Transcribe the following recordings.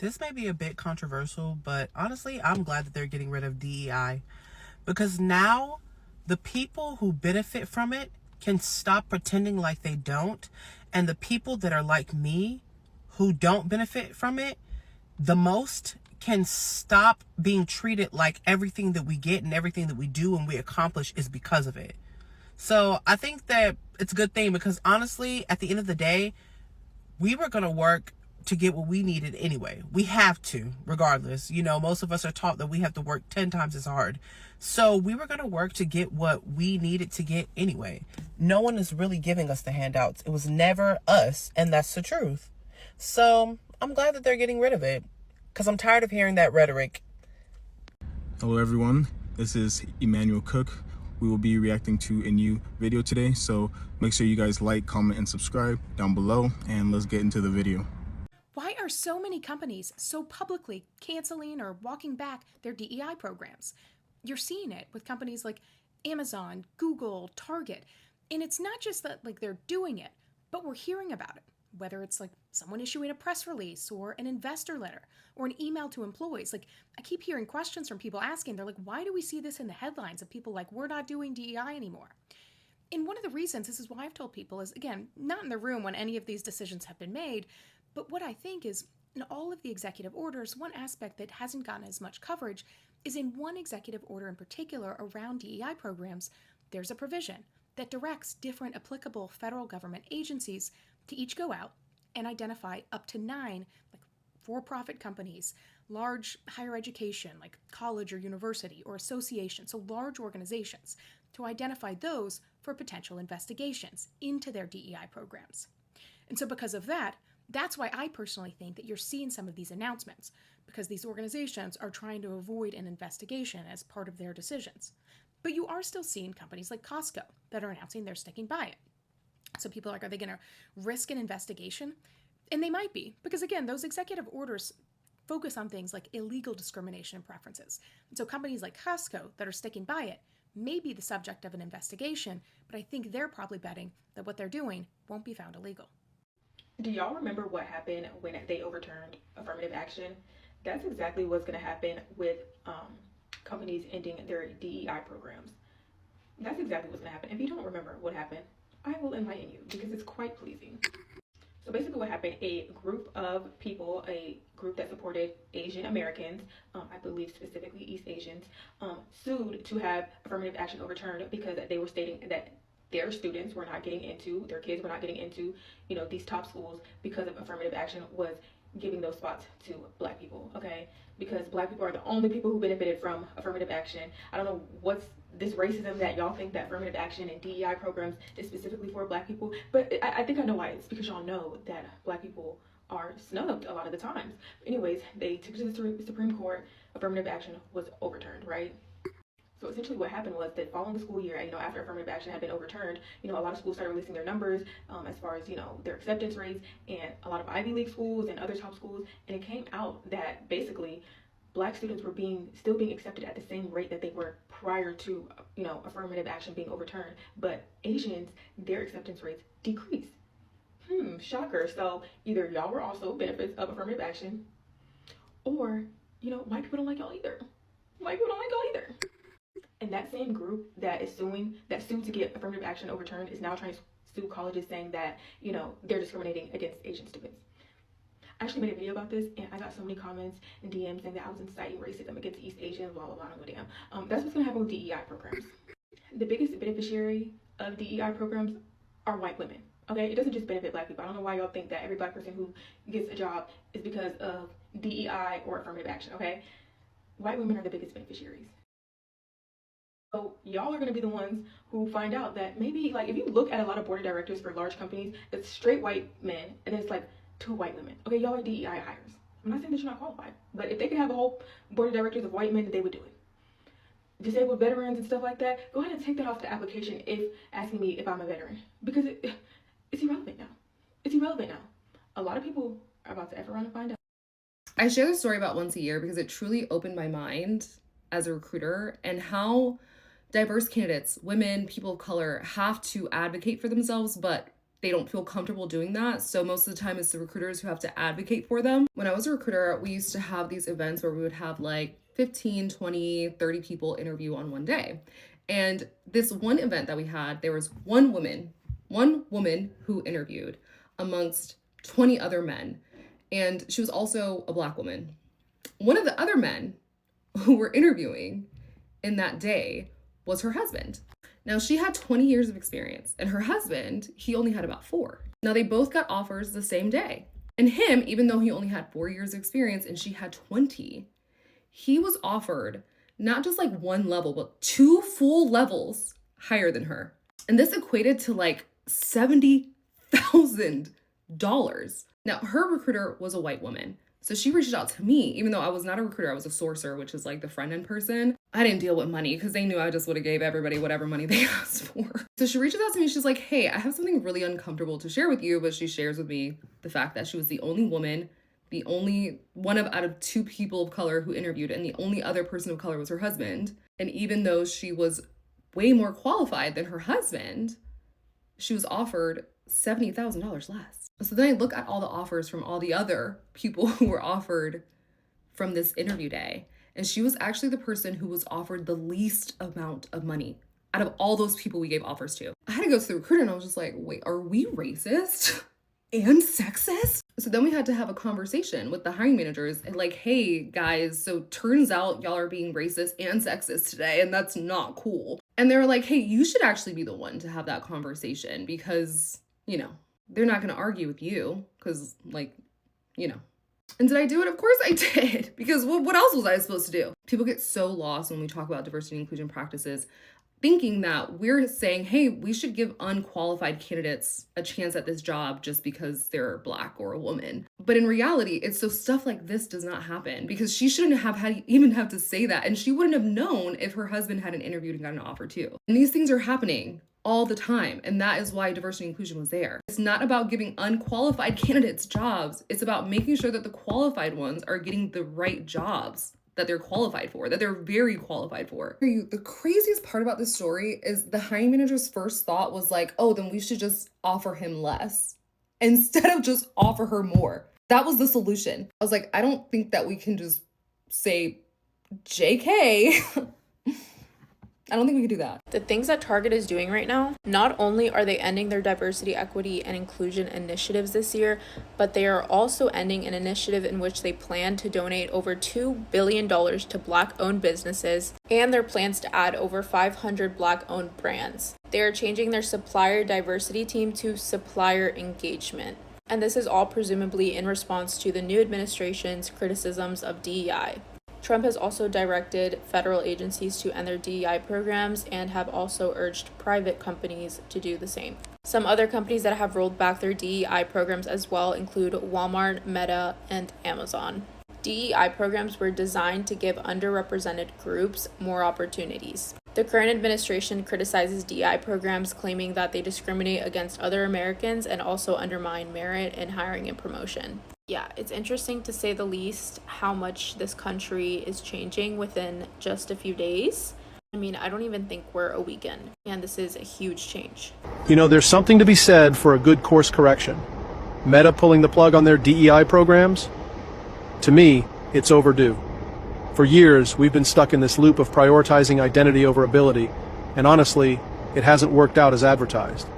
This may be a bit controversial, but honestly, I'm glad that they're getting rid of DEI because now the people who benefit from it can stop pretending like they don't. And the people that are like me who don't benefit from it the most can stop being treated like everything that we get and everything that we do and we accomplish is because of it. So I think that it's a good thing because honestly, at the end of the day, we were going to work to get what we needed anyway. We have to, regardless. You know, most of us are taught that we have to work 10 times as hard. So we were going to work to get what we needed to get anyway. No one is really giving us the handouts. It was never us, and that's the truth. So I'm glad that they're getting rid of it because I'm tired of hearing that rhetoric. Hello everyone, this is Emmanuel Cook. We will be reacting to a new video today, so make sure you guys like, comment, and subscribe down below, and let's get into the video. Why are so many companies so publicly canceling or walking back their DEI programs? You're seeing it with companies like Amazon, Google, Target, and it's not just that they're doing it, but we're hearing about it. Whether it's someone issuing a press release or an investor letter or an email to employees. I keep hearing questions from people asking, they're like, why do we see this in the headlines of people we're not doing DEI anymore? And one of the reasons, this is why I've told people, is again, not in the room when any of these decisions have been made, but what I think is in all of the executive orders, one aspect that hasn't gotten as much coverage is in one executive order in particular around DEI programs, there's a provision that directs different applicable federal government agencies to each go out and identify up to 9 for-profit companies, large higher education like college or university or association, so large organizations, to identify those for potential investigations into their DEI programs. And so because of that, that's why I personally think that you're seeing some of these announcements, because these organizations are trying to avoid an investigation as part of their decisions. But you are still seeing companies like Costco that are announcing they're sticking by it. So people are they going to risk an investigation? And they might be, because again, those executive orders focus on things like illegal discrimination and preferences. And so companies like Costco that are sticking by it may be the subject of an investigation, but I think they're probably betting that what they're doing won't be found illegal. Do y'all remember what happened when they overturned affirmative action? That's exactly what's going to happen with companies ending their DEI programs. That's exactly what's going to happen. If you don't remember what happened, I will enlighten you because it's quite pleasing. So basically what happened, a group of people, a group that supported Asian Americans, I believe specifically East Asians, sued to have affirmative action overturned because they were stating that their students were not getting into, their kids were not getting into, these top schools because of affirmative action was giving those spots to Black people, okay? Because Black people are the only people who benefited from affirmative action. I don't know what's this racism that y'all think that affirmative action and DEI programs is specifically for Black people, but I think I know why. It's because y'all know that Black people are snubbed a lot of the times. Anyways, they took it to the Supreme Court, affirmative action was overturned, right? So essentially what happened was that following the school year, after affirmative action had been overturned, a lot of schools started releasing their numbers as far as, their acceptance rates, and a lot of Ivy League schools and other top schools, and it came out that basically Black students were still being accepted at the same rate that they were prior to, affirmative action being overturned, but Asians, their acceptance rates decreased. Shocker. So either y'all were also benefits of affirmative action, or, white people don't like y'all either. White people don't like y'all either. And that same group that sued to get affirmative action overturned is now trying to sue colleges saying that, they're discriminating against Asian students. I actually made a video about this and I got so many comments and DMs saying that I was inciting racism against East Asians, blah, blah, blah, no damn. That's what's gonna happen with DEI programs. The biggest beneficiary of DEI programs are white women, okay? It doesn't just benefit Black people. I don't know why y'all think that every Black person who gets a job is because of DEI or affirmative action, okay? White women are the biggest beneficiaries. So y'all are going to be the ones who find out that maybe, if you look at a lot of board of directors for large companies, it's straight white men, and then it's 2 white women. Okay, y'all are DEI hires. I'm not saying that you're not qualified, but if they could have a whole board of directors of white men, they would do it. Disabled veterans and stuff like that, go ahead and take that off the application if asking me if I'm a veteran, because it's irrelevant now. It's irrelevant now. A lot of people are about to F around and find out. I share this story about once a year because it truly opened my mind as a recruiter and how diverse candidates, women, people of color, have to advocate for themselves, but they don't feel comfortable doing that. So most of the time it's the recruiters who have to advocate for them. When I was a recruiter, we used to have these events where we would have like 15, 20, 30 people interview on one day. And this one event that we had, there was one woman who interviewed amongst 20 other men. And she was also a Black woman. One of the other men who were interviewing in that day was her husband. Now, she had 20 years of experience, and her husband, he only had about 4. Now, they both got offers the same day. And him, even though he only had 4 years of experience and she had 20, he was offered not just like one level, but 2 full levels higher than her. And this equated to like $70,000. Now, her recruiter was a white woman. So she reached out to me, even though I was not a recruiter, I was a sourcer, which is like the front end person. I didn't deal with money because they knew I just would have gave everybody whatever money they asked for. So she reaches out to me. She's like, hey, I have something really uncomfortable to share with you. But she shares with me the fact that she was the only woman, the only one out of 2 people of color who interviewed, and the only other person of color was her husband. And even though she was way more qualified than her husband, she was offered $70,000 less. So then I look at all the offers from all the other people who were offered from this interview day. And she was actually the person who was offered the least amount of money out of all those people we gave offers to. I had to go to the recruiter and I was just like, wait, are we racist and sexist? So then we had to have a conversation with the hiring managers and like, hey guys, so turns out y'all are being racist and sexist today, and that's not cool. And they were like, hey, you should actually be the one to have that conversation because, you know, they're not going to argue with you because, like, you know. And did I do it? Of course I did, because what else was I supposed to do? People get so lost when we talk about diversity and inclusion practices, thinking that we're saying, hey, we should give unqualified candidates a chance at this job just because they're Black or a woman. But in reality, it's so stuff like this does not happen, because she shouldn't have even have to say that. And she wouldn't have known if her husband hadn't interviewed and got an offer too. And these things are happening all the time. And that is why diversity and inclusion was there. It's not about giving unqualified candidates jobs. It's about making sure that the qualified ones are getting the right jobs that they're qualified for, that they're very qualified for. The craziest part about this story is the hiring manager's first thought was like, oh, then we should just offer him less instead of just offer her more. That was the solution. I was like, I don't think that we can just say JK. I don't think we can do that. The things that Target is doing right now, not only are they ending their diversity, equity, and inclusion initiatives this year, but they are also ending an initiative in which they plan to donate over $2 billion to Black-owned businesses and their plans to add over 500 Black-owned brands. They are changing their supplier diversity team to supplier engagement. And this is all presumably in response to the new administration's criticisms of DEI. Trump has also directed federal agencies to end their DEI programs and have also urged private companies to do the same. Some other companies that have rolled back their DEI programs as well include Walmart, Meta, and Amazon. DEI programs were designed to give underrepresented groups more opportunities. The current administration criticizes DEI programs, claiming that they discriminate against other Americans and also undermine merit in hiring and promotion. Yeah, it's interesting to say the least how much this country is changing within just a few days. I mean, I don't even think we're a weekend, and this is a huge change. You know, there's something to be said for a good course correction. Meta pulling the plug on their DEI programs? To me, it's overdue. For years, we've been stuck in this loop of prioritizing identity over ability, and honestly, it hasn't worked out as advertised.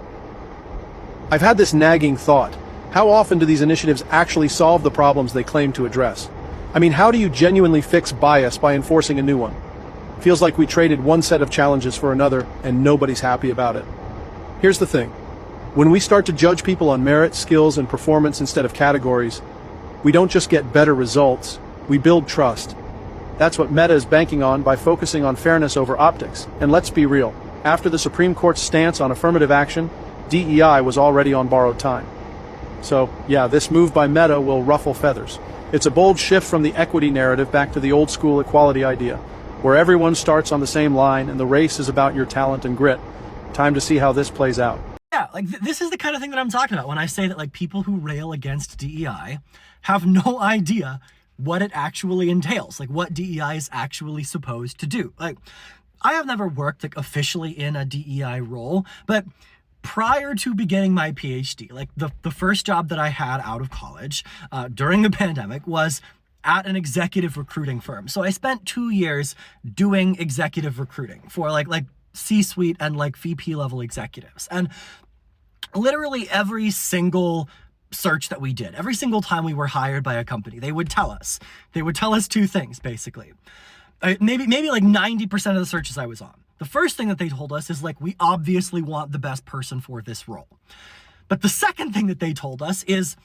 I've had this nagging thought. How often do these initiatives actually solve the problems they claim to address? I mean, how do you genuinely fix bias by enforcing a new one? Feels like we traded one set of challenges for another, and nobody's happy about it. Here's the thing. When we start to judge people on merit, skills, and performance instead of categories, we don't just get better results, we build trust. That's what Meta is banking on by focusing on fairness over optics. And let's be real, after the Supreme Court's stance on affirmative action, DEI was already on borrowed time. So, yeah, this move by Meta will ruffle feathers. It's a bold shift from the equity narrative back to the old school equality idea, where everyone starts on the same line and the race is about your talent and grit. Time to see how this plays out. Yeah, like this is the kind of thing that I'm talking about when I say that like people who rail against DEI have no idea what it actually entails, like what DEI is actually supposed to do. Like, I have never worked like officially in a DEI role, but prior to beginning my PhD, like the first job that I had out of college during the pandemic was at an executive recruiting firm. So I spent 2 years doing executive recruiting for like C-suite and like VP level executives. And literally every single search that we did, every single time we were hired by a company, they would tell us two things, basically. Maybe like 90% of the searches I was on. The first thing that they told us is like, we obviously want the best person for this role. But the second thing that they told us is,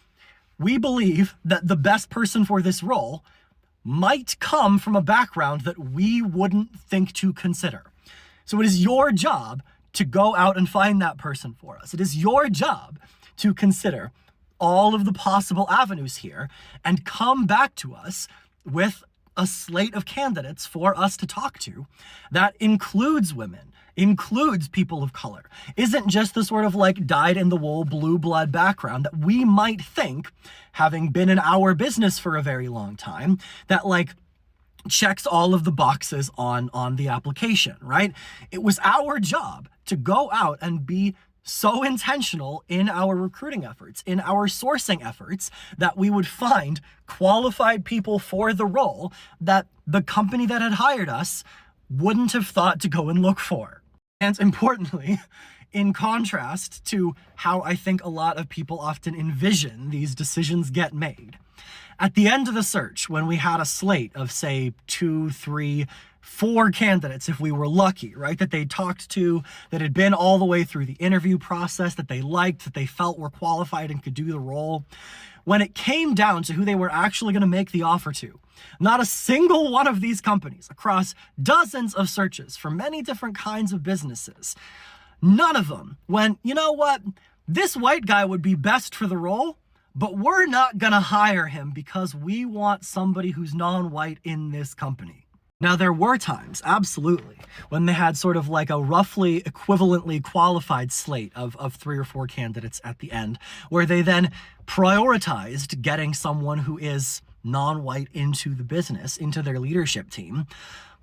we believe that the best person for this role might come from a background that we wouldn't think to consider. So it is your job to go out and find that person for us. It is your job to consider all of the possible avenues here and come back to us with a slate of candidates for us to talk to that includes women, includes people of color, isn't just the sort of like dyed-in-the-wool blue blood background that we might think, having been in our business for a very long time, that like checks all of the boxes on the application, right? It was our job to go out and be so intentional in our recruiting efforts, in our sourcing efforts, that we would find qualified people for the role that the company that had hired us wouldn't have thought to go and look for. And importantly, in contrast to how I think a lot of people often envision these decisions get made, at the end of the search, when we had a slate of, say, 2, 3, 4 candidates, if we were lucky, right, that they talked to, that had been all the way through the interview process, that they liked, that they felt were qualified and could do the role, when it came down to who they were actually going to make the offer to, not a single one of these companies, across dozens of searches for many different kinds of businesses, none of them went, you know what, this white guy would be best for the role, but we're not going to hire him because we want somebody who's non-white in this company. Now, there were times, absolutely, when they had sort of like a roughly equivalently qualified slate of 3 or 4 candidates at the end, where they then prioritized getting someone who is non-white into the business, into their leadership team.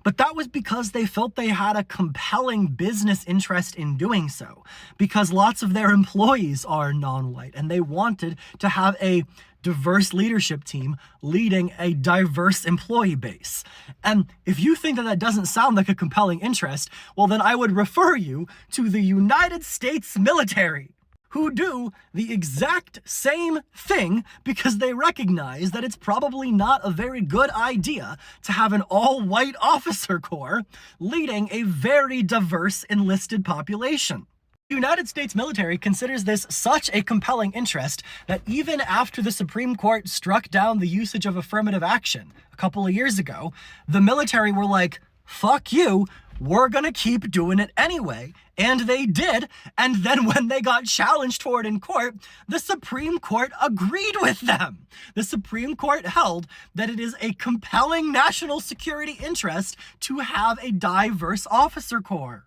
But that was because they felt they had a compelling business interest in doing so, because lots of their employees are non-white, and they wanted to have a diverse leadership team leading a diverse employee base. And if you think that that doesn't sound like a compelling interest, well, then I would refer you to the United States military, who do the exact same thing because they recognize that it's probably not a very good idea to have an all-white officer corps leading a very diverse enlisted population. The United States military considers this such a compelling interest that even after the Supreme Court struck down the usage of affirmative action a couple of years ago, the military were like, fuck you, we're gonna keep doing it anyway. And they did. And then when they got challenged for it in court, the Supreme Court agreed with them. The Supreme Court held that it is a compelling national security interest to have a diverse officer corps.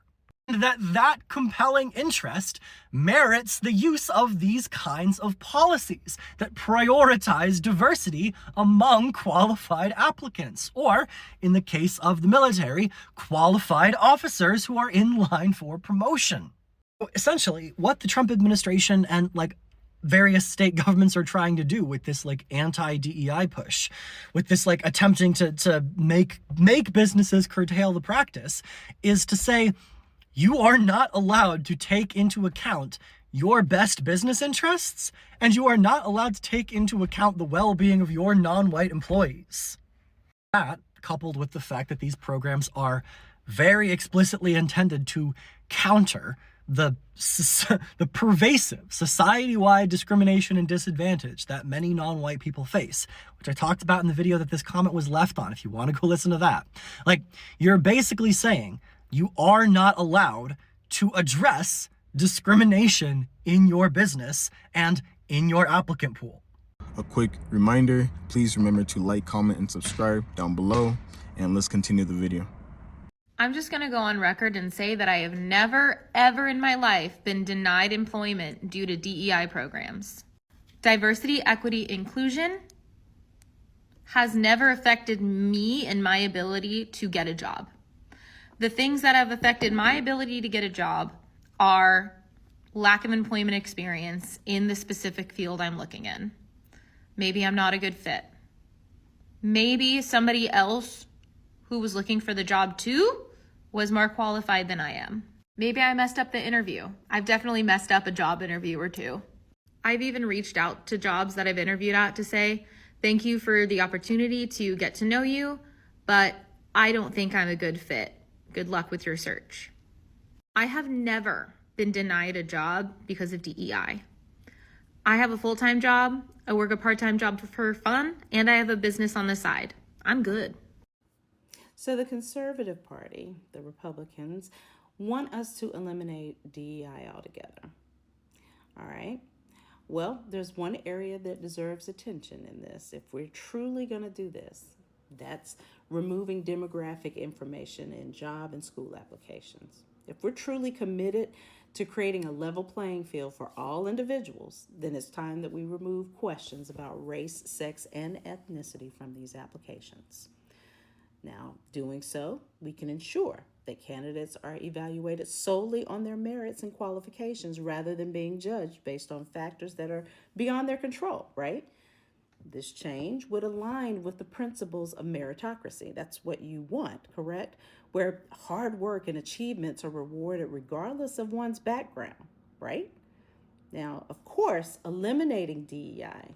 And that compelling interest merits the use of these kinds of policies that prioritize diversity among qualified applicants, or, in the case of the military, qualified officers who are in line for promotion. Essentially, what the Trump administration and various state governments are trying to do with this anti-DEI push, with this attempting to make businesses curtail the practice, is to say, you are not allowed to take into account your best business interests, and you are not allowed to take into account the well-being of your non-white employees. That, coupled with the fact that these programs are very explicitly intended to counter the pervasive society-wide discrimination and disadvantage that many non-white people face, which I talked about in the video that this comment was left on, if you want to go listen to that. You're basically saying you are not allowed to address discrimination in your business and in your applicant pool. A quick reminder, please remember to like, comment, and subscribe down below, and let's continue the video. I'm just going to go on record and say that I have never, ever in my life been denied employment due to DEI programs. Diversity, equity, inclusion has never affected me and my ability to get a job. The things that have affected my ability to get a job are lack of employment experience in the specific field I'm looking in. Maybe I'm not a good fit. Maybe somebody else who was looking for the job too was more qualified than I am. Maybe I messed up the interview. I've definitely messed up a job interview or two. I've even reached out to jobs that I've interviewed at to say, thank you for the opportunity to get to know you, but I don't think I'm a good fit. Good luck with your search. I have never been denied a job because of DEI. I have a full-time job, I work a part-time job for fun, and I have a business on the side. I'm good. So the Conservative Party, the Republicans, want us to eliminate DEI altogether. All right. Well, there's one area that deserves attention in this. If we're truly going to do this, that's removing demographic information in job and school applications. If we're truly committed to creating a level playing field for all individuals, then it's time that we remove questions about race, sex, and ethnicity from these applications. Now, doing so, we can ensure that candidates are evaluated solely on their merits and qualifications rather than being judged based on factors that are beyond their control, right? This change would align with the principles of meritocracy. That's what you want, correct? Where hard work and achievements are rewarded regardless of one's background, right? Now, of course, eliminating DEI,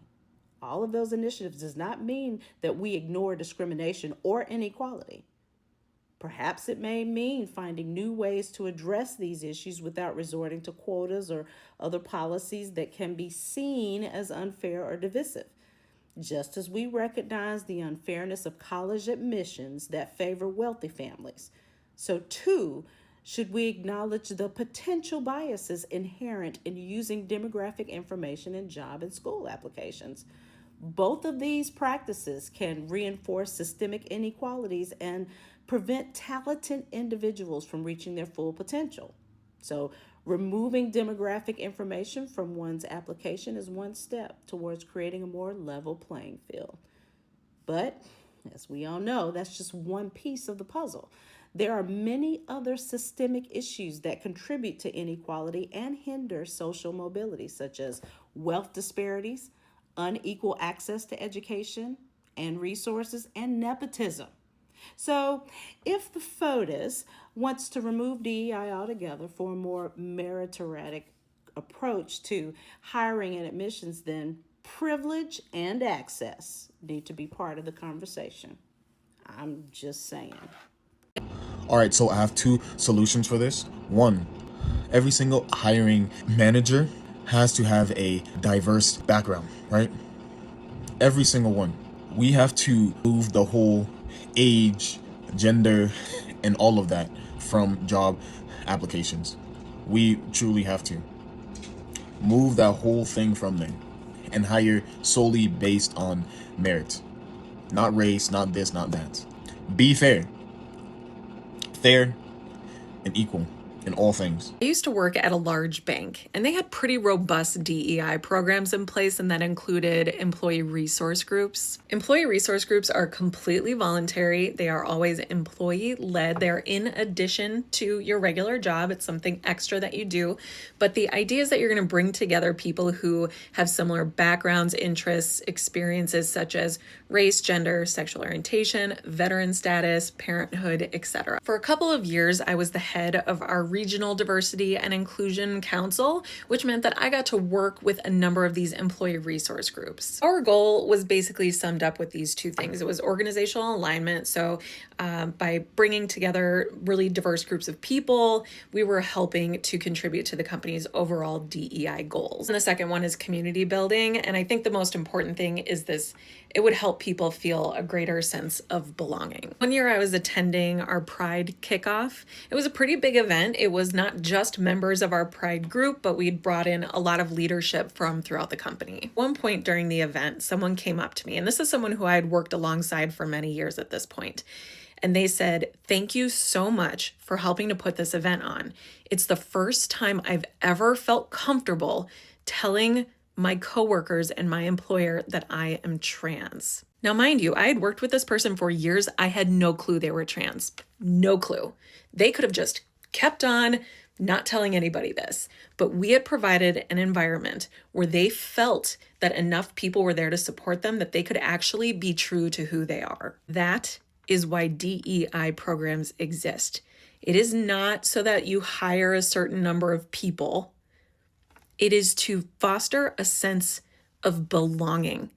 all of those initiatives, does not mean that we ignore discrimination or inequality. Perhaps it may mean finding new ways to address these issues without resorting to quotas or other policies that can be seen as unfair or divisive. Just as we recognize the unfairness of college admissions that favor wealthy families, so too should we acknowledge the potential biases inherent in using demographic information in job and school applications. Both of these practices can reinforce systemic inequalities and prevent talented individuals from reaching their full potential. So, removing demographic information from one's application is one step towards creating a more level playing field. But, as we all know, that's just one piece of the puzzle. There are many other systemic issues that contribute to inequality and hinder social mobility, such as wealth disparities, unequal access to education and resources, and nepotism. So if the FOTUS wants to remove DEI altogether for a more meritocratic approach to hiring and admissions, then privilege and access need to be part of the conversation. I'm just saying. All right, so I have two solutions for this. One, every single hiring manager has to have a diverse background, right? Every single one. We have to move the whole age, gender, and all of that from job applications. We truly have to move that whole thing from there and hire solely based on merit. Not race, not this, not that. Be fair. Fair and equal in all things. I used to work at a large bank, and they had pretty robust DEI programs in place, and that included employee resource groups. Employee resource groups are completely voluntary. They are always employee-led. They're in addition to your regular job. It's something extra that you do. But the idea is that you're going to bring together people who have similar backgrounds, interests, experiences such as race, gender, sexual orientation, veteran status, parenthood, etc. For a couple of years, I was the head of our Regional Diversity and Inclusion Council, which meant that I got to work with a number of these employee resource groups. Our goal was basically summed up with these two things. It was organizational alignment. So by bringing together really diverse groups of people, we were helping to contribute to the company's overall DEI goals. And the second one is community building. And I think the most important thing is this: it would help people feel a greater sense of belonging. One year I was attending our Pride kickoff. It was a pretty big event. It was not just members of our Pride group, but we'd brought in a lot of leadership from throughout the company. At one point during the event, someone came up to me, and this is someone who I had worked alongside for many years at this point. And they said, "Thank you so much for helping to put this event on. It's the first time I've ever felt comfortable telling my coworkers and my employer that I am trans." Now, mind you, I had worked with this person for years. I had no clue they were trans. No clue. They could have just kept on not telling anybody this, but we had provided an environment where they felt that enough people were there to support them that they could actually be true to who they are. That is why DEI programs exist. It is not so that you hire a certain number of people. It is to foster a sense of belonging,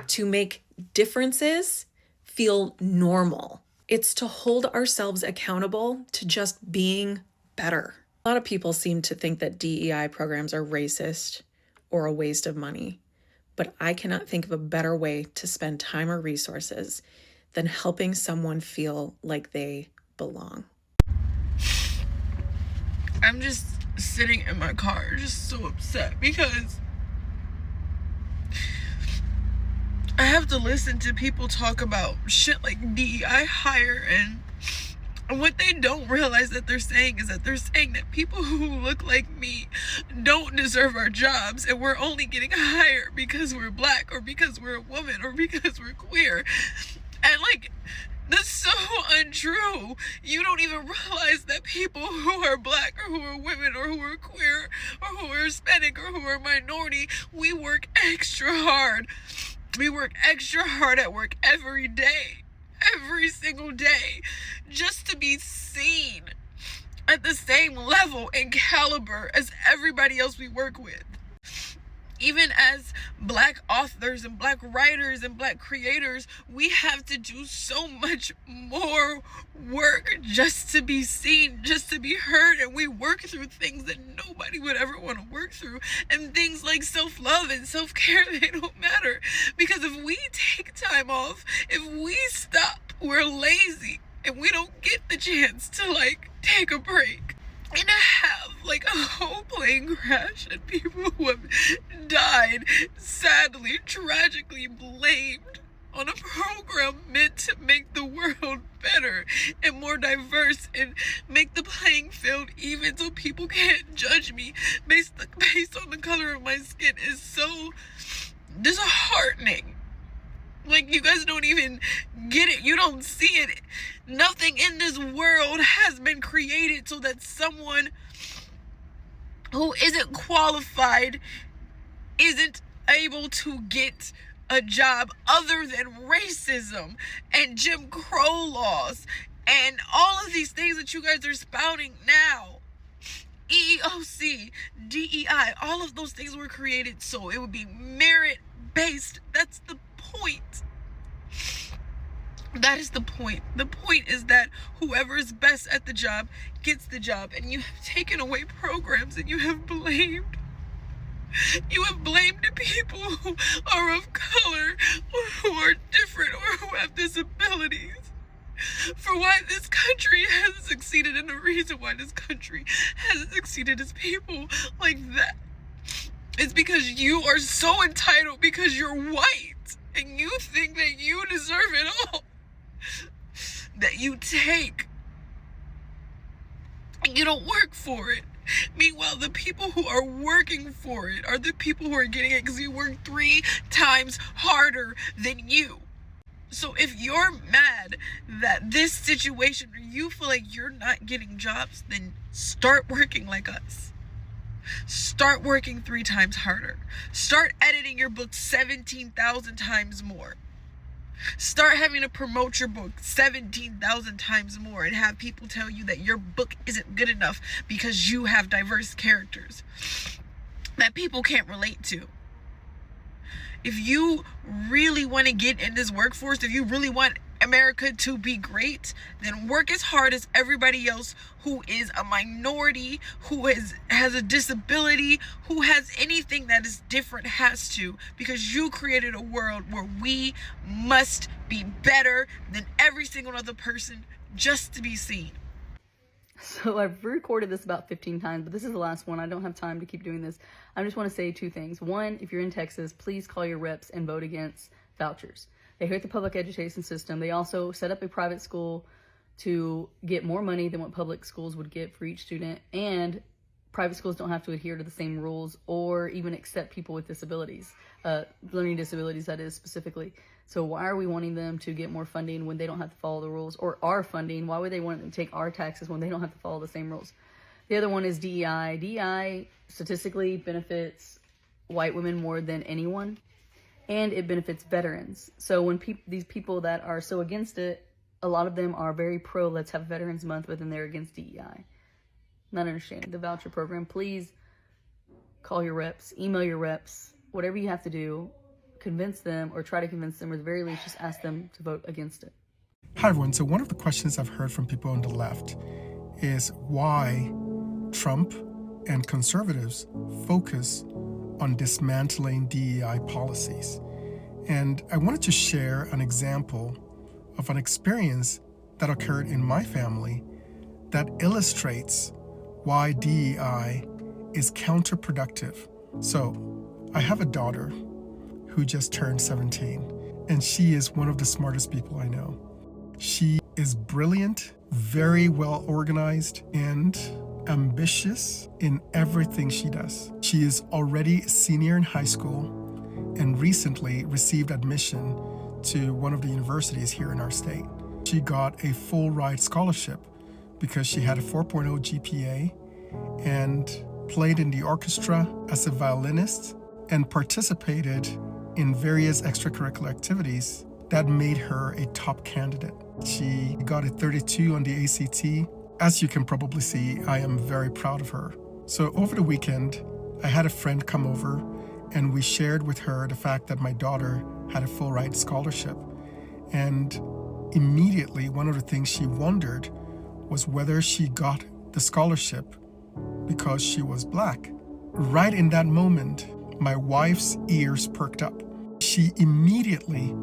to make differences feel normal. It's to hold ourselves accountable to just being better. A lot of people seem to think that DEI programs are racist or a waste of money, but I cannot think of a better way to spend time or resources than helping someone feel like they belong. I'm just sitting in my car, just so upset because I have to listen to people talk about shit like DEI hire, and what they don't realize that they're saying is that they're saying that people who look like me don't deserve our jobs, and we're only getting hired because we're black or because we're a woman or because we're queer. And like, that's so untrue. You don't even realize that people who are black or who are women or who are queer or who are Hispanic or who are minority, we work extra hard. We work extra hard at work every day, every single day, just to be seen at the same level and caliber as everybody else we work with. Even as black authors and black writers and black creators, we have to do so much more work just to be seen, just to be heard. And we work through things that nobody would ever want to work through. And things like self-love and self-care, they don't matter. Because if we take time off, if we stop, we're lazy and we don't get the chance to like take a break. And to have like a whole plane crash and people who have died, sadly, tragically blamed on a program meant to make the world better and more diverse and make the playing field even so people can't judge me based on the color of my skin is so disheartening. Like, you guys don't even get it. You don't see it. Nothing in this world has been created so that someone who isn't qualified isn't able to get a job other than racism and Jim Crow laws and all of these things that you guys are spouting now. EEOC, DEI, all of those things were created so it would be merit-based. That's the point. That is the point. The point is that whoever is best at the job gets the job, and you have taken away programs and you have blamed the people who are of color or who are different or who have disabilities for why this country hasn't succeeded, and the reason why this country hasn't succeeded is people like that. It's because you are so entitled because you're white and you think that you deserve it all, that you take and you don't work for it. Meanwhile, the people who are working for it are the people who are getting it because you work 3 times harder than you. So if you're mad that this situation, or you feel like you're not getting jobs, then start working like us. Start working 3 times harder. Start editing your book 17,000 times more. Start having to promote your book 17,000 times more and have people tell you that your book isn't good enough because you have diverse characters that people can't relate to. If you really want to get in this workforce, if you really want America to be great, then work as hard as everybody else who is a minority, who has a disability, who has anything that is different has to, because you created a world where we must be better than every single other person just to be seen. So I've recorded this about 15 times, but this is the last one. I don't have time to keep doing this. I just want to say 2 things. One, if you're in Texas, please call your reps and vote against vouchers. They hurt the public education system. They also set up a private school to get more money than what public schools would get for each student. And private schools don't have to adhere to the same rules or even accept people with disabilities, learning disabilities, that is, specifically. So why are we wanting them to get more funding when they don't have to follow the rules? Or our funding, why would they want to take our taxes when they don't have to follow the same rules? The other one is DEI. DEI statistically benefits white women more than anyone, and it benefits veterans. So when these people that are so against it, a lot of them are very pro let's have Veterans Month, but then they're against DEI. Not understanding the voucher program. Please call your reps, email your reps, whatever you have to do, convince them or try to convince them, or at the very least just ask them to vote against it. Hi everyone. So one of the questions I've heard from people on the left is why Trump and conservatives focus on dismantling DEI policies. And I wanted to share an example of an experience that occurred in my family that illustrates why DEI is counterproductive. So I have a daughter who just turned 17, and she is one of the smartest people I know. She is brilliant, very well organized, and ambitious in everything she does. She is already a senior in high school and recently received admission to one of the universities here in our state. She got a full ride scholarship because she had a 4.0 GPA and played in the orchestra as a violinist and participated in various extracurricular activities that made her a top candidate. She got a 32 on the ACT. As you can probably see, I am very proud of her. So over the weekend, I had a friend come over and we shared with her the fact that my daughter had a full ride scholarship. And immediately, one of the things she wondered was whether she got the scholarship because she was Black. Right in that moment, my wife's ears perked up. She immediately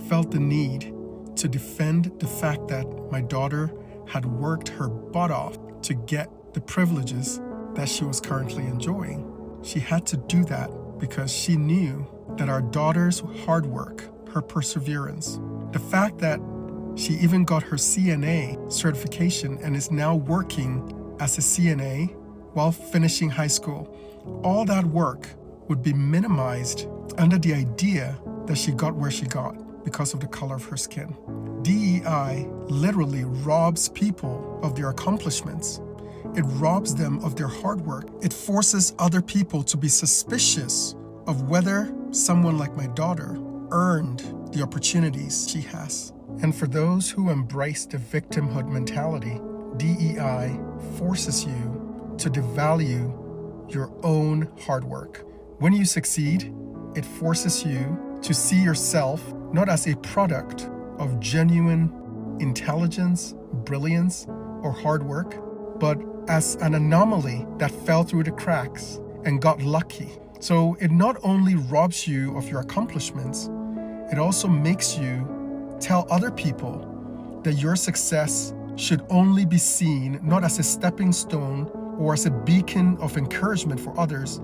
felt the need to defend the fact that my daughter had worked her butt off to get the privileges that she was currently enjoying. She had to do that because she knew that our daughter's hard work, her perseverance, the fact that she even got her CNA certification and is now working as a CNA while finishing high school, all that work would be minimized under the idea that she got where she got because of the color of her skin. DEI literally robs people of their accomplishments. It robs them of their hard work. It forces other people to be suspicious of whether someone like my daughter earned the opportunities she has. And for those who embrace the victimhood mentality, DEI forces you to devalue your own hard work. When you succeed, it forces you to see yourself not as a product of genuine intelligence, brilliance, or hard work, but as an anomaly that fell through the cracks and got lucky. So it not only robs you of your accomplishments, it also makes you tell other people that your success should only be seen not as a stepping stone or as a beacon of encouragement for others,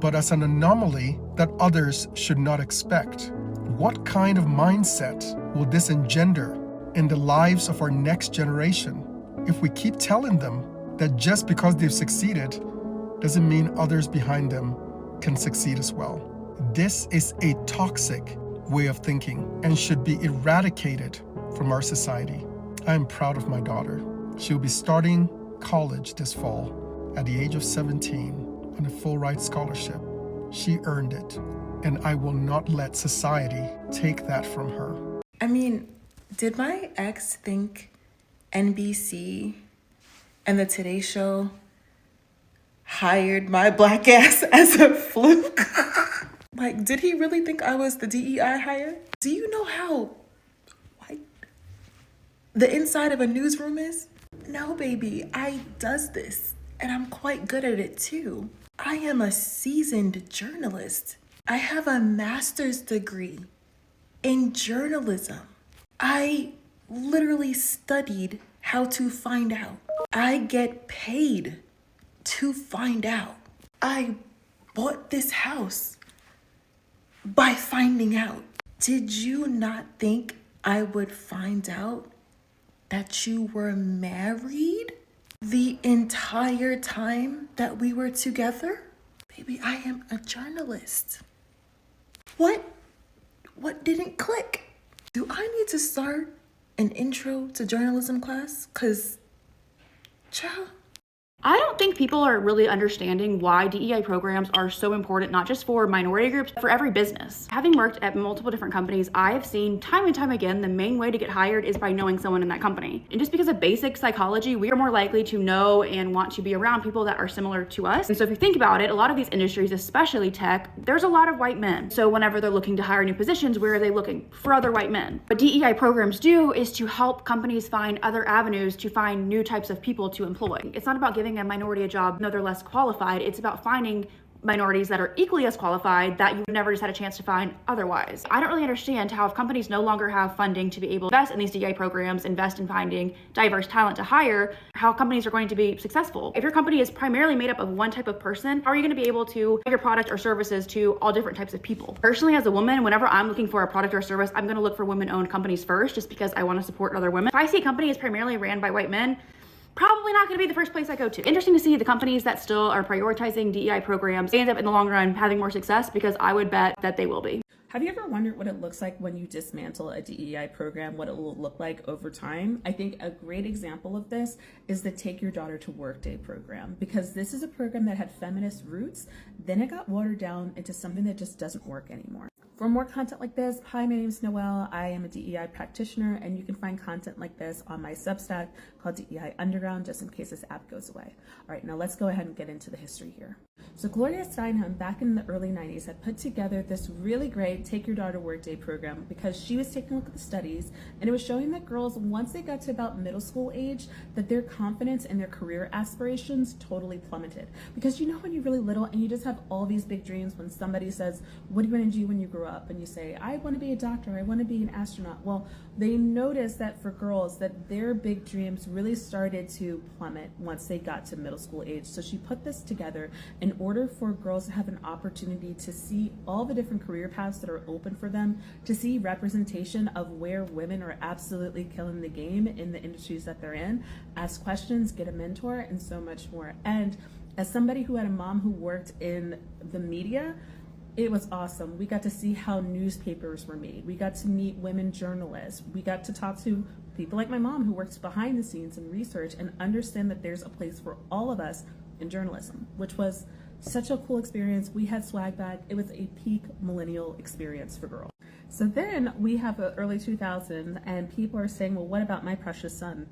but as an anomaly that others should not expect. What kind of mindset will this engender in the lives of our next generation if we keep telling them that just because they've succeeded doesn't mean others behind them can succeed as well? This is a toxic way of thinking and should be eradicated from our society. I am proud of my daughter. She'll be starting college this fall at the age of 17 on a full ride scholarship. She earned it, and I will not let society take that from her. I mean, did my ex think NBC and the Today Show hired my Black ass as a fluke? Like, did he really think I was the DEI hire? Do you know how white the inside of a newsroom is? No, baby, I does this, and I'm quite good at it too. I am a seasoned journalist. I have a master's degree in journalism. I literally studied how to find out. I get paid to find out. I bought this house by finding out. Did you not think I would find out that you were married the entire time that we were together? Baby, I am a journalist. What didn't click? Do I need to start an intro to journalism class? 'Cause, child. I don't think people are really understanding why DEI programs are so important, not just for minority groups, but for every business. Having worked at multiple different companies, I have seen time and time again, the main way to get hired is by knowing someone in that company. And just because of basic psychology, we are more likely to know and want to be around people that are similar to us. And so if you think about it, a lot of these industries, especially tech, there's a lot of white men. So whenever they're looking to hire new positions, where are they looking? For other white men. What DEI programs do is to help companies find other avenues to find new types of people to employ. It's not about giving a minority a job, no, they're less qualified. It's about finding minorities that are equally as qualified that you've never just had a chance to find otherwise. I don't really understand how, if companies no longer have funding to be able to invest in these DEI programs, invest in finding diverse talent to hire, how companies are going to be successful. If your company is primarily made up of one type of person, how are you going to be able to sell your product or services to all different types of people? Personally, as a woman, whenever I'm looking for a product or service, I'm going to look for women-owned companies first, just because I want to support other women. If I see a company is primarily ran by white men, probably not going to be the first place I go to. Interesting to see the companies that still are prioritizing DEI programs end up in the long run having more success, because I would bet that they will be. Have you ever wondered what it looks like when you dismantle a DEI program, what it will look like over time? I think a great example of this is the Take Your Daughter to Work Day program, because this is a program that had feminist roots, then it got watered down into something that just doesn't work anymore. For more content like this, hi, my name is Noelle. I am a DEI practitioner, and you can find content like this on my Substack called DEI Underground, just in case this app goes away. All right, now let's go ahead and get into the history here. So Gloria Steinem, back in the early 90s, had put together this really great Take Your Daughter Work Day program, because she was taking a look at the studies, and it was showing that girls, once they got to about middle school age, that their confidence and their career aspirations totally plummeted. Because you know when you're really little and you just have all these big dreams, when somebody says, what do you want to do when you grow up? And you say, I want to be a doctor, I want to be an astronaut. Well, they noticed that for girls, that their big dreams really started to plummet once they got to middle school age. So she put this together in order for girls to have an opportunity to see all the different career paths that are open for them, to see representation of where women are absolutely killing the game in the industries that they're in, ask questions, get a mentor, and so much more. And as somebody who had a mom who worked in the media, it was awesome. We got to see how newspapers were made. We got to meet women journalists. We got to talk to people like my mom who works behind the scenes in research and understand that there's a place for all of us in journalism, which was such a cool experience. We had swag bag. It was a peak millennial experience for girls. So then we have the early 2000s, and people are saying, well, what about my precious son?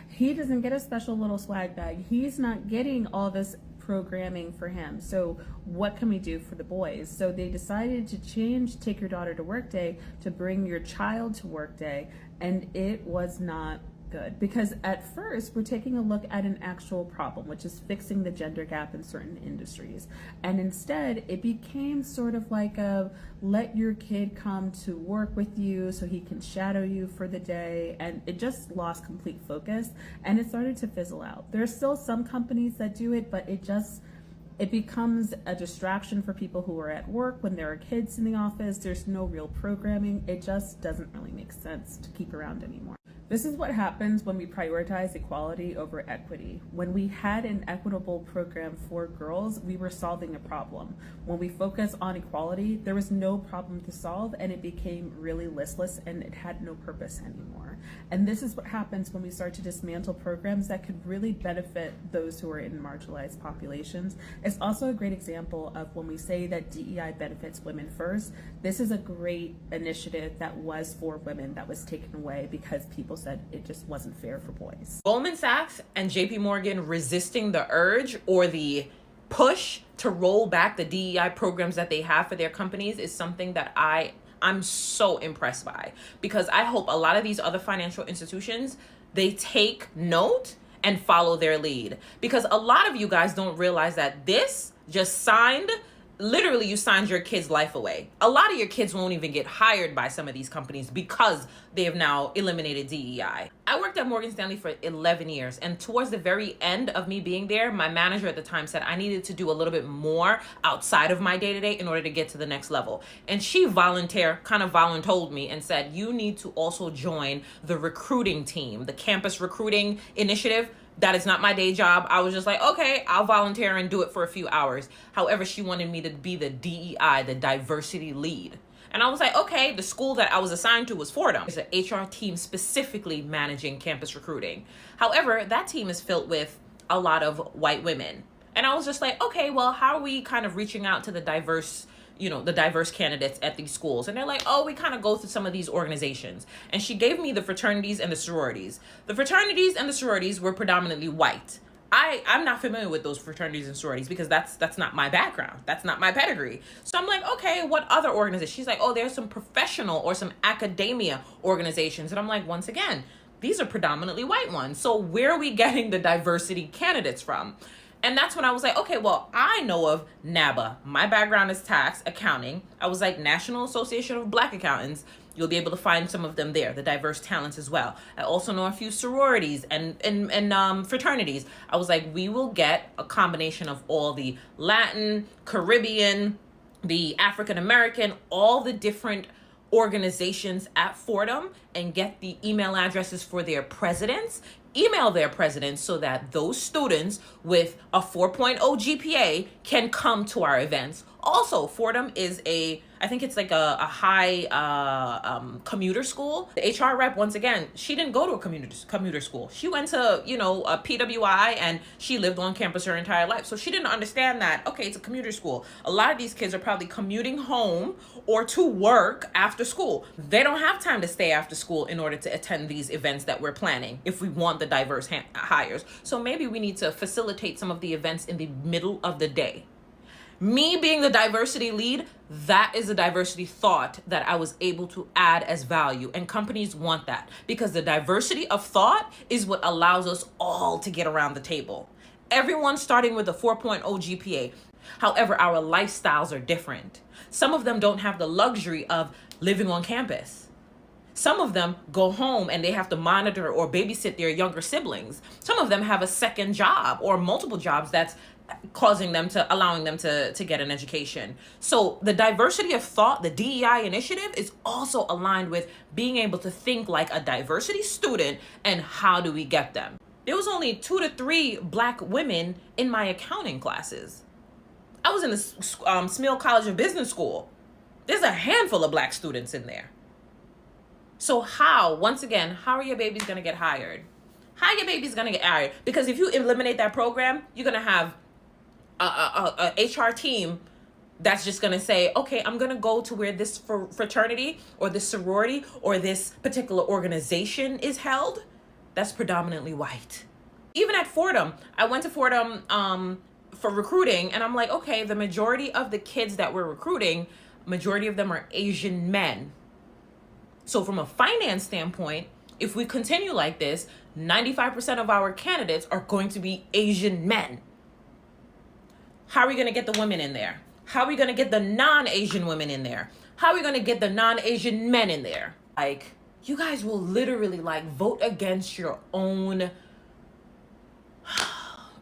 He doesn't get a special little swag bag. He's not getting all this programming for him. So what can we do for the boys? So they decided to change Take Your Daughter to Work Day to Bring Your Child to Work Day, and it was not good, because at first we're taking a look at an actual problem, which is fixing the gender gap in certain industries, and instead it became sort of like a let your kid come to work with you so he can shadow you for the day, and it just lost complete focus and it started to fizzle out. There's still some companies that do it, but it becomes a distraction for people who are at work when there are kids in the office. There's no real programming. It just doesn't really make sense to keep around anymore. This is what happens when we prioritize equality over equity. When we had an equitable program for girls, we were solving a problem. When we focus on equality, there was no problem to solve, and it became really listless and it had no purpose anymore. And this is what happens when we start to dismantle programs that could really benefit those who are in marginalized populations. It's also a great example of when we say that DEI benefits women first. This is a great initiative that was for women that was taken away because people said it just wasn't fair for boys. Goldman Sachs and JP Morgan resisting the urge or the push to roll back the DEI programs that they have for their companies is something that I'm so impressed by, because I hope a lot of these other financial institutions, they take note and follow their lead, because a lot of you guys don't realize that this just signed, literally you signed your kid's life away. A lot of your kids won't even get hired by some of these companies because they have now eliminated DEI. I worked at Morgan Stanley for 11 years, and towards the very end of me being there, my manager at the time said I needed to do a little bit more outside of my day-to-day in order to get to the next level. And she voluntold me and said, you need to also join the recruiting team, the campus recruiting initiative. That is not my day job. I was just like, okay, I'll volunteer and do it for a few hours. However, she wanted me to be the DEI, the diversity lead. And I was like, okay, the school that I was assigned to was Fordham. It's an HR team specifically managing campus recruiting. However, that team is filled with a lot of white women. And I was just like, okay, well, how are we kind of reaching out to the diverse, the diverse candidates at these schools? And they're like, oh, we kind of go through some of these organizations. And she gave me the fraternities and the sororities. The fraternities and the sororities were predominantly white. I'm not familiar with those fraternities and sororities because that's not my background. That's not my pedigree. So I'm like, okay, what other organizations? She's like, oh, there's some professional or some academia organizations. And I'm like, once again, these are predominantly white ones. So where are we getting the diversity candidates from? And that's when I was like, okay, well, I know of NABA. My background is tax, accounting. I was like, National Association of Black Accountants. You'll be able to find some of them there, the diverse talents as well. I also know a few sororities and fraternities. I was like, we will get a combination of all the Latin, Caribbean, the African American, all the different organizations at Fordham, and get the email addresses for their presidents, email their presidents so that those students with a 4.0 GPA can come to our events. Also, Fordham is I think it's like a high commuter school. The HR rep, once again, she didn't go to a commuter school. She went to, a PWI, and she lived on campus her entire life. So she didn't understand that, okay, it's a commuter school. A lot of these kids are probably commuting home or to work after school. They don't have time to stay after school in order to attend these events that we're planning if we want the diverse hires. So maybe we need to facilitate some of the events in the middle of the day. Me being the diversity lead, that is a diversity thought that I was able to add as value. And companies want that because the diversity of thought is what allows us all to get around the table. Everyone's starting with a 4.0 GPA. However, our lifestyles are different. Some of them don't have the luxury of living on campus. Some of them go home and they have to monitor or babysit their younger siblings. Some of them have a second job or multiple jobs that's allowing them to get an education. So the diversity of thought, the DEI initiative, is also aligned with being able to think like a diversity student and how do we get them. There was only 2 to 3 Black women in my accounting classes. I was in the Smeal College of Business School. There's a handful of Black students in there. So once again, how are your babies going to get hired? How are your babies going to get hired? Because if you eliminate that program, you're going to have a HR team that's just going to say, okay, I'm going to go to where this fraternity or this sorority or this particular organization is held. That's predominantly white. Even at Fordham, I went to Fordham for recruiting, and I'm like, okay, the majority of the kids that we're recruiting, majority of them are Asian men. So from a finance standpoint, if we continue like this, 95% of our candidates are going to be Asian men. How are we going to get the women in there? How are we going to get the non-Asian women in there? How are we going to get the non-Asian men in there? Like, you guys will literally vote against your own.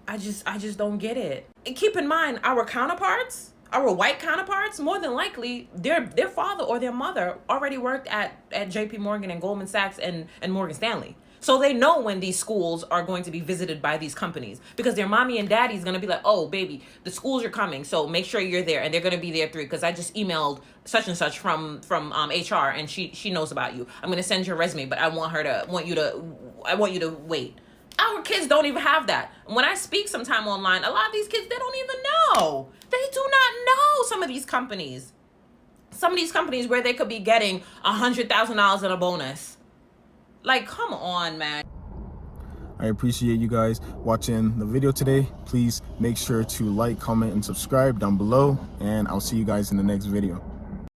I just don't get it. And keep in mind, our counterparts, our white counterparts, more than likely, their father or their mother already worked at JP Morgan and Goldman Sachs and Morgan Stanley. So they know when these schools are going to be visited by these companies because their mommy and daddy is going to be like, oh, baby, the schools are coming. So make sure you're there. And they're going to be there because I just emailed such and such from HR and she knows about you. I'm going to send your resume, but I want you to wait. Our kids don't even have that. When I speak sometime online, a lot of these kids, they don't even know. They do not know some of these companies. Some of these companies where they could be getting $100,000 in a bonus. Like, come on, man. I appreciate you guys watching the video today. Please make sure to like, comment, and subscribe down below, and I'll see you guys in the next video.